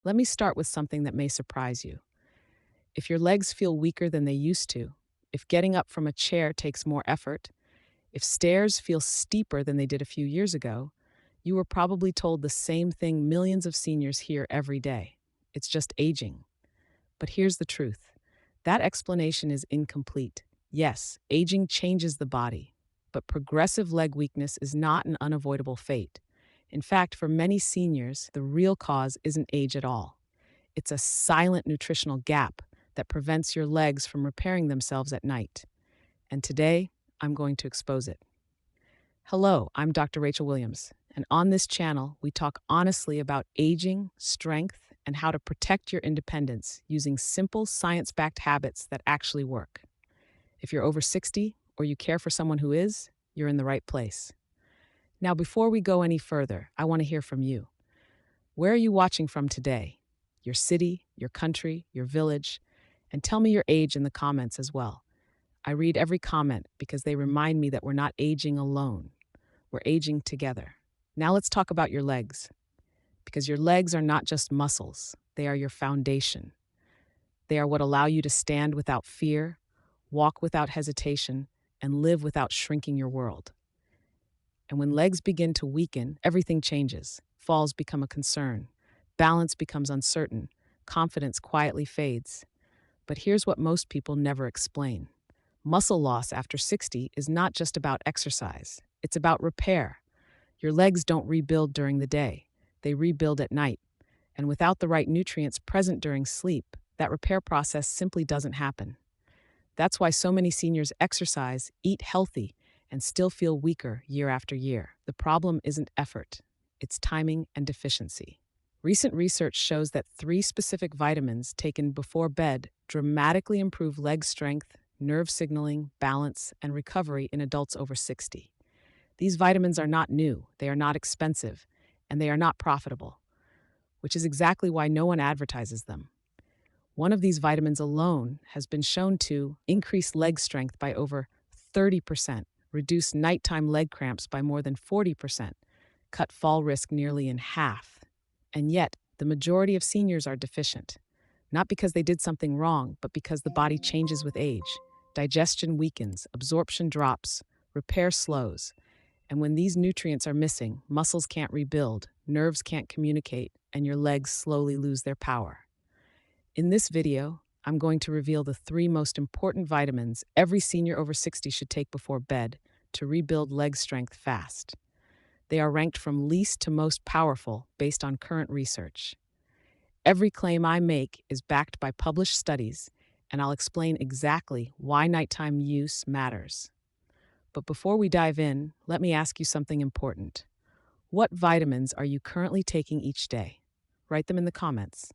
Let me start with something that may surprise you. If your legs feel weaker than they used to, if getting up from a chair takes more effort, if stairs feel steeper than they did a few years ago, you were probably told the same thing millions of seniors hear every day. It's just aging. But here's the truth. That explanation is incomplete. Yes, aging changes the body, but progressive leg weakness is not an unavoidable fate. In fact, for many seniors, the real cause isn't age at all. It's a silent nutritional gap that prevents your legs from repairing themselves at night. And today, I'm going to expose it. Hello, I'm Dr. Rachel Williams, and on this channel, we talk honestly about aging, strength, and how to protect your independence using simple science backed habits that actually work. If you're over 60 or you care for someone who is, you're in the right place. Now, before we go any further, I want to hear from you. Where are you watching from today? Your city, your country, your village? And tell me your age in the comments as well. I read every comment because they remind me that we're not aging alone. We're aging together. Now let's talk about your legs, because your legs are not just muscles, they are your foundation. They are what allow you to stand without fear, walk without hesitation, and live without shrinking your world. And when legs begin to weaken, everything changes. Falls become a concern, balance becomes uncertain, confidence quietly fades. But here's what most people never explain. Muscle loss after 60 is not just about exercise, it's about repair. Your legs don't rebuild during the day, they rebuild at night. And without the right nutrients present during sleep, that repair process simply doesn't happen. That's why so many seniors exercise, eat healthy, and still feel weaker year after year. The problem isn't effort, it's timing and deficiency. Recent research shows that three specific vitamins taken before bed dramatically improve leg strength, nerve signaling, balance, and recovery in adults over 60. These vitamins are not new, they are not expensive, and they are not profitable, which is exactly why no one advertises them. One of these vitamins alone has been shown to increase leg strength by over 30%, reduce nighttime leg cramps by more than 40%, cut fall risk nearly in half. And yet, the majority of seniors are deficient, not because they did something wrong, but because the body changes with age. Digestion weakens, absorption drops, repair slows. And when these nutrients are missing, muscles can't rebuild, nerves can't communicate, and your legs slowly lose their power. In this video, I'm going to reveal the three most important vitamins every senior over 60 should take before bed to rebuild leg strength fast. They are ranked from least to most powerful based on current research. Every claim I make is backed by published studies, and I'll explain exactly why nighttime use matters. But before we dive in, let me ask you something important. What vitamins are you currently taking each day? Write them in the comments.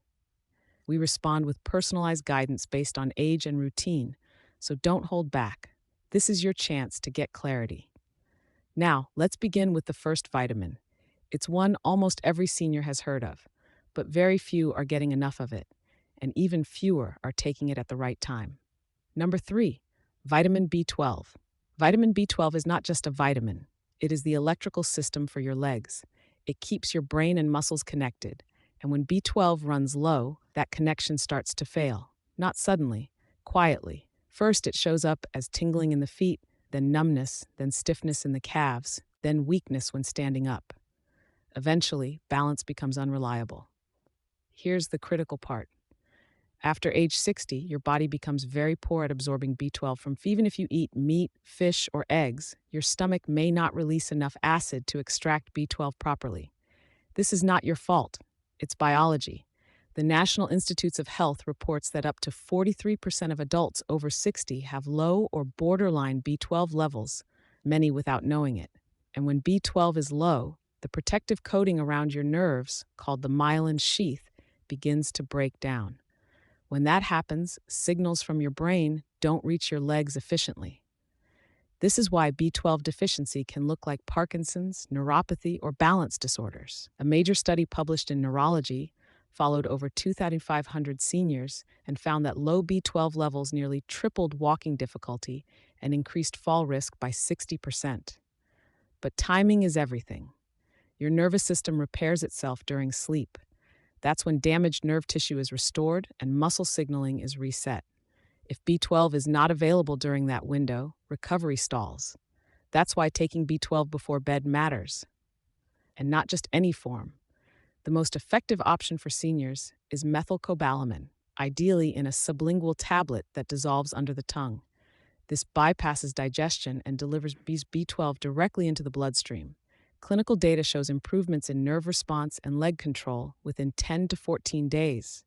We respond with personalized guidance based on age and routine, so don't hold back. This is your chance to get clarity. Now, let's begin with the first vitamin. It's one almost every senior has heard of, but very few are getting enough of it, and even fewer are taking it at the right time. Number 3, vitamin B12. Vitamin B12 is not just a vitamin, it is the electrical system for your legs. It keeps your brain and muscles connected, and when B12 runs low, that connection starts to fail. Not suddenly, quietly. First, it shows up as tingling in the feet, then numbness, then stiffness in the calves, then weakness when standing up. Eventually, balance becomes unreliable. Here's the critical part. After age 60, your body becomes very poor at absorbing B12 from even if you eat meat, fish, or eggs, your stomach may not release enough acid to extract B12 properly. This is not your fault. It's biology. The National Institutes of Health reports that up to 43% of adults over 60 have low or borderline B12 levels, many without knowing it. And when B12 is low, the protective coating around your nerves, called the myelin sheath, begins to break down. When that happens, signals from your brain don't reach your legs efficiently. This is why B12 deficiency can look like Parkinson's, neuropathy, or balance disorders. A major study published in Neurology followed over 2,500 seniors and found that low B12 levels nearly tripled walking difficulty and increased fall risk by 60%. But timing is everything. Your nervous system repairs itself during sleep. That's when damaged nerve tissue is restored and muscle signaling is reset. If B12 is not available during that window, recovery stalls. That's why taking B12 before bed matters, and not just any form. The most effective option for seniors is methylcobalamin, ideally in a sublingual tablet that dissolves under the tongue. This bypasses digestion and delivers B12 directly into the bloodstream. Clinical data shows improvements in nerve response and leg control within 10 to 14 days,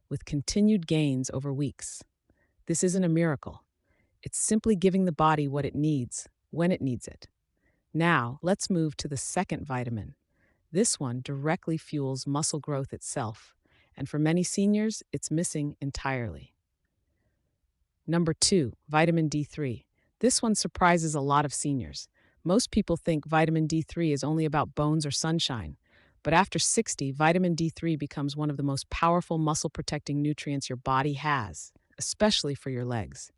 with continued gains over weeks. This isn't a miracle. It's simply giving the body what it needs, when it needs it. Now, let's move to the second vitamin. This one directly fuels muscle growth itself, and for many seniors, it's missing entirely. Number 2, vitamin D3. This one surprises a lot of seniors. Most people think vitamin D3 is only about bones or sunshine, but after 60, vitamin D3 becomes one of the most powerful muscle-protecting nutrients your body has, especially for your legs.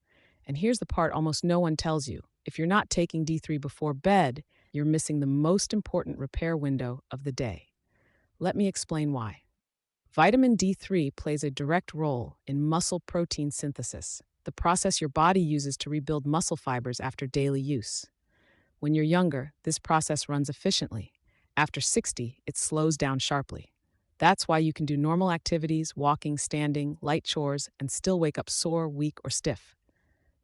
And here's the part almost no one tells you. If you're not taking D3 before bed, you're missing the most important repair window of the day. Let me explain why. Vitamin D3 plays a direct role in muscle protein synthesis, the process your body uses to rebuild muscle fibers after daily use. When you're younger, this process runs efficiently. After 60, it slows down sharply. That's why you can do normal activities, walking, standing, light chores, and still wake up sore, weak, or stiff.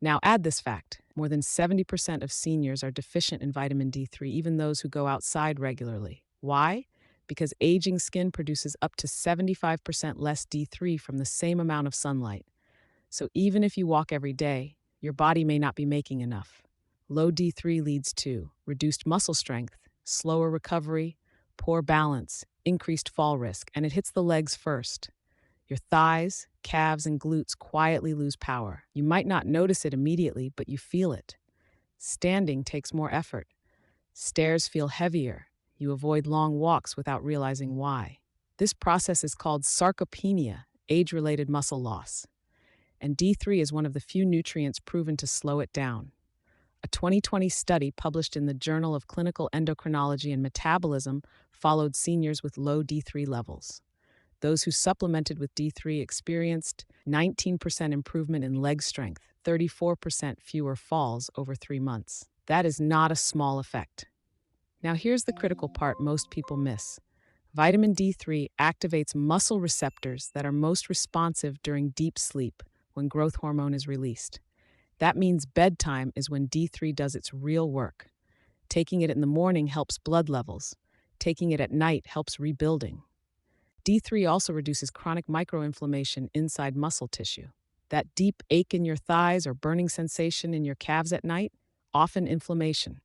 Now add this fact. More than 70% of seniors are deficient in vitamin D3, even those who go outside regularly. Why? Because aging skin produces up to 75% less D3 from the same amount of sunlight. So even if you walk every day, your body may not be making enough. Low D3 leads to reduced muscle strength, slower recovery, poor balance, increased fall risk, and it hits the legs first. Your thighs, calves, and glutes quietly lose power. You might not notice it immediately, but you feel it. Standing takes more effort. Stairs feel heavier. You avoid long walks without realizing why. This process is called sarcopenia, age-related muscle loss. And D3 is one of the few nutrients proven to slow it down. A 2020 study published in the Journal of Clinical Endocrinology and Metabolism followed seniors with low D3 levels. Those who supplemented with D3 experienced 19% improvement in leg strength, 34% fewer falls over 3 months. That is not a small effect. Now here's the critical part most people miss. Vitamin D3 activates muscle receptors that are most responsive during deep sleep when growth hormone is released. That means bedtime is when D3 does its real work. Taking it in the morning helps blood levels. Taking it at night helps rebuilding. D3 also reduces chronic microinflammation inside muscle tissue. That deep ache in your thighs or burning sensation in your calves at night? Often inflammation.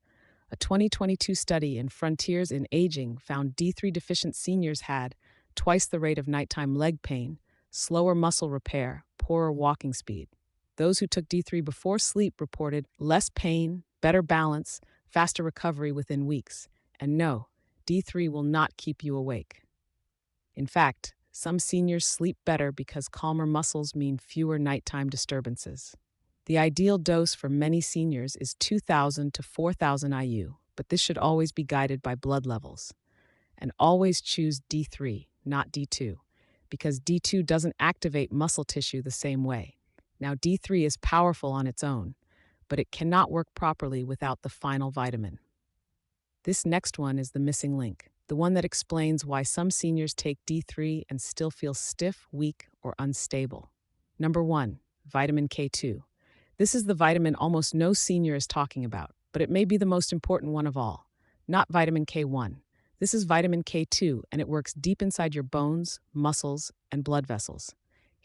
A 2022 study in Frontiers in Aging found D3 deficient seniors had twice the rate of nighttime leg pain, slower muscle repair, poorer walking speed. Those who took D3 before sleep reported less pain, better balance, faster recovery within weeks. And no, D3 will not keep you awake. In fact, some seniors sleep better because calmer muscles mean fewer nighttime disturbances. The ideal dose for many seniors is 2,000 to 4,000 IU, but this should always be guided by blood levels. And always choose D3, not D2, because D2 doesn't activate muscle tissue the same way. Now, D3 is powerful on its own, but it cannot work properly without the final vitamin. This next one is the missing link, the one that explains why some seniors take D3 and still feel stiff, weak, or unstable. Number 1, vitamin K2. This is the vitamin almost no senior is talking about, but it may be the most important one of all. Not vitamin K1. This is vitamin K2, and it works deep inside your bones, muscles, and blood vessels.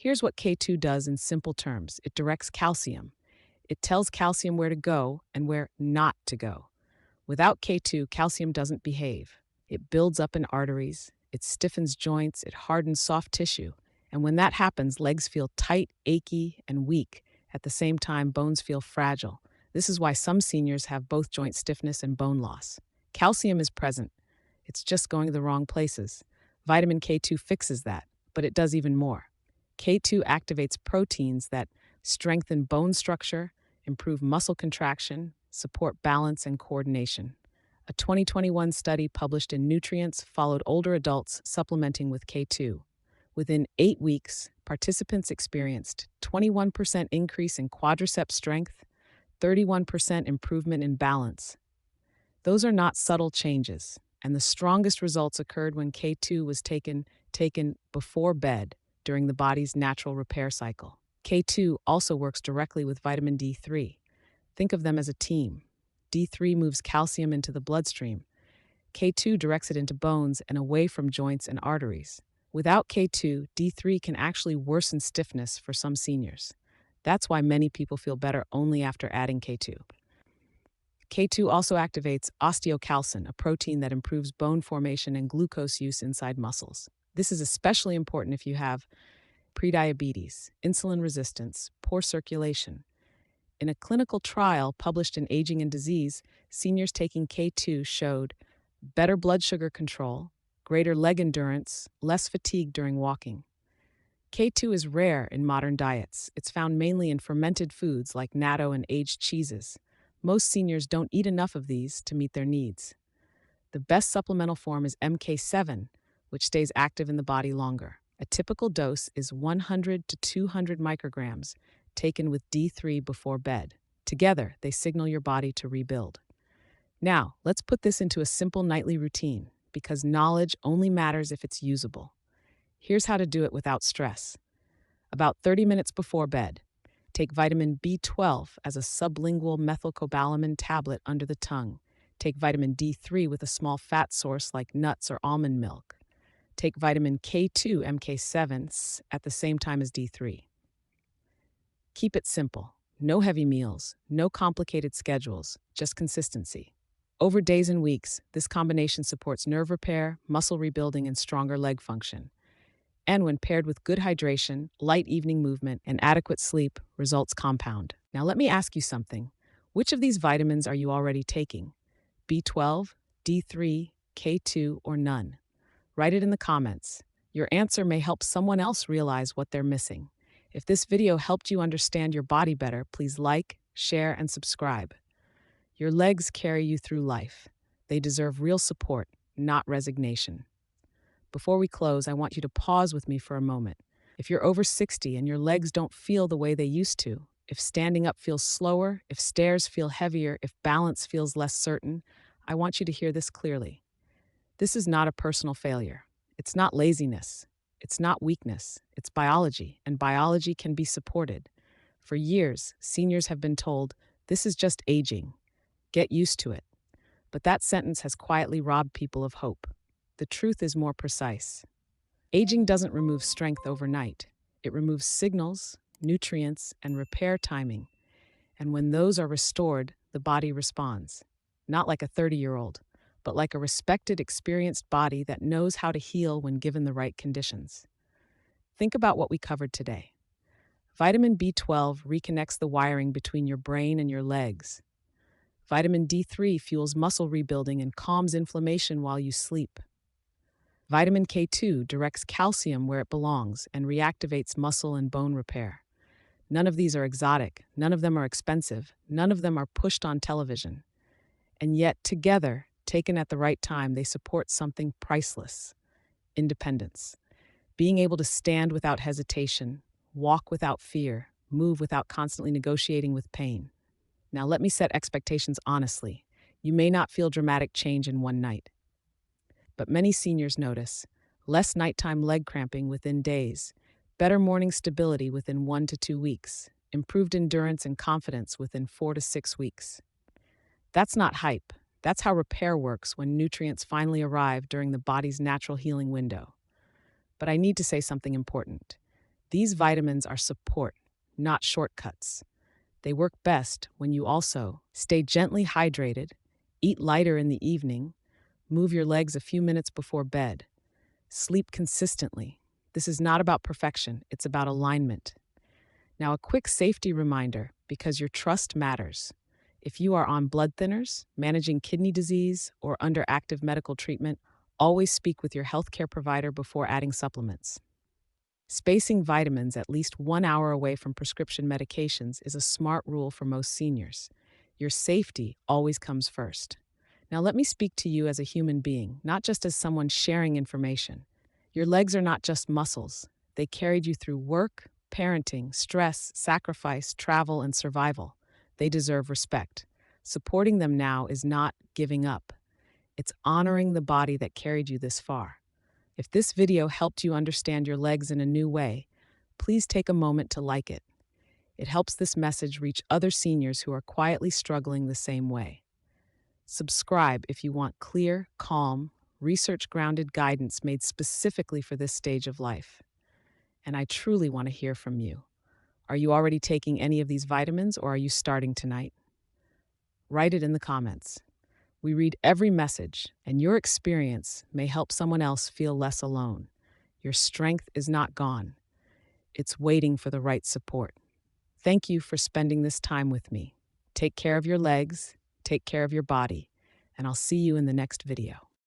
Here's what K2 does in simple terms. It directs calcium. It tells calcium where to go and where not to go. Without K2, calcium doesn't behave. It builds up in arteries, it stiffens joints, it hardens soft tissue. And when that happens, legs feel tight, achy, and weak. At the same time, bones feel fragile. This is why some seniors have both joint stiffness and bone loss. Calcium is present. It's just going to the wrong places. Vitamin K2 fixes that, but it does even more. K2 activates proteins that strengthen bone structure, improve muscle contraction, support balance and coordination. A 2021 study published in Nutrients followed older adults supplementing with K2. Within 8 weeks, participants experienced 21% increase in quadricep strength, 31% improvement in balance. Those are not subtle changes, and the strongest results occurred when K2 was taken before bed during the body's natural repair cycle. K2 also works directly with vitamin D3. Think of them as a team. D3 moves calcium into the bloodstream. K2 directs it into bones and away from joints and arteries. Without K2, D3 can actually worsen stiffness for some seniors. That's why many people feel better only after adding K2. K2 also activates osteocalcin, a protein that improves bone formation and glucose use inside muscles. This is especially important if you have prediabetes, insulin resistance, poor circulation. In a clinical trial published in Aging and Disease, seniors taking K2 showed better blood sugar control, greater leg endurance, less fatigue during walking. K2 is rare in modern diets. It's found mainly in fermented foods like natto and aged cheeses. Most seniors don't eat enough of these to meet their needs. The best supplemental form is MK7, which stays active in the body longer. A typical dose is 100 to 200 micrograms, taken with D3 before bed. Together, they signal your body to rebuild. Now, let's put this into a simple nightly routine, because knowledge only matters if it's usable. Here's how to do it without stress. About 30 minutes before bed, take vitamin B12 as a sublingual methylcobalamin tablet under the tongue. Take vitamin D3 with a small fat source like nuts or almond milk. Take vitamin K2 MK7 at the same time as D3. Keep it simple. No heavy meals, no complicated schedules, just consistency. Over days and weeks, this combination supports nerve repair, muscle rebuilding, and stronger leg function. And when paired with good hydration, light evening movement, and adequate sleep, results compound. Now let me ask you something. Which of these vitamins are you already taking? B12, D3, K2, or none? Write it in the comments. Your answer may help someone else realize what they're missing. If this video helped you understand your body better, please like, share, and subscribe. Your legs carry you through life. They deserve real support, not resignation. Before we close, I want you to pause with me for a moment. If you're over 60 and your legs don't feel the way they used to, if standing up feels slower, if stairs feel heavier, if balance feels less certain, I want you to hear this clearly. This is not a personal failure. It's not laziness. It's not weakness. It's biology, and biology can be supported. For years, seniors have been told, this is just aging. Get used to it. But that sentence has quietly robbed people of hope. The truth is more precise. Aging doesn't remove strength overnight. It removes signals, nutrients, and repair timing. And when those are restored, the body responds. Not like a 30-year-old, but like a respected, experienced body that knows how to heal when given the right conditions. Think about what we covered today. Vitamin B12 reconnects the wiring between your brain and your legs. Vitamin D3 fuels muscle rebuilding and calms inflammation while you sleep. Vitamin K2 directs calcium where it belongs and reactivates muscle and bone repair. None of these are exotic, none of them are expensive, none of them are pushed on television. And yet, together, taken at the right time, they support something priceless: independence. Being able to stand without hesitation, walk without fear, move without constantly negotiating with pain. Now, let me set expectations honestly. You may not feel dramatic change in one night, but many seniors notice less nighttime leg cramping within days, better morning stability within 1 to 2 weeks, improved endurance and confidence within 4 to 6 weeks. That's not hype. That's how repair works when nutrients finally arrive during the body's natural healing window. But I need to say something important. These vitamins are support, not shortcuts. They work best when you also stay gently hydrated, eat lighter in the evening, move your legs a few minutes before bed, sleep consistently. This is not about perfection, it's about alignment. Now, a quick safety reminder, because your trust matters. If you are on blood thinners, managing kidney disease, or under active medical treatment, always speak with your healthcare provider before adding supplements. Spacing vitamins at least 1 hour away from prescription medications is a smart rule for most seniors. Your safety always comes first. Now let me speak to you as a human being, not just as someone sharing information. Your legs are not just muscles. They carried you through work, parenting, stress, sacrifice, travel, and survival. They deserve respect. Supporting them now is not giving up. It's honoring the body that carried you this far. If this video helped you understand your legs in a new way, please take a moment to like it. It helps this message reach other seniors who are quietly struggling the same way. Subscribe if you want clear, calm, research-grounded guidance made specifically for this stage of life. And I truly want to hear from you. Are you already taking any of these vitamins, or are you starting tonight? Write it in the comments. We read every message, and your experience may help someone else feel less alone. Your strength is not gone. It's waiting for the right support. Thank you for spending this time with me. Take care of your legs, take care of your body, and I'll see you in the next video.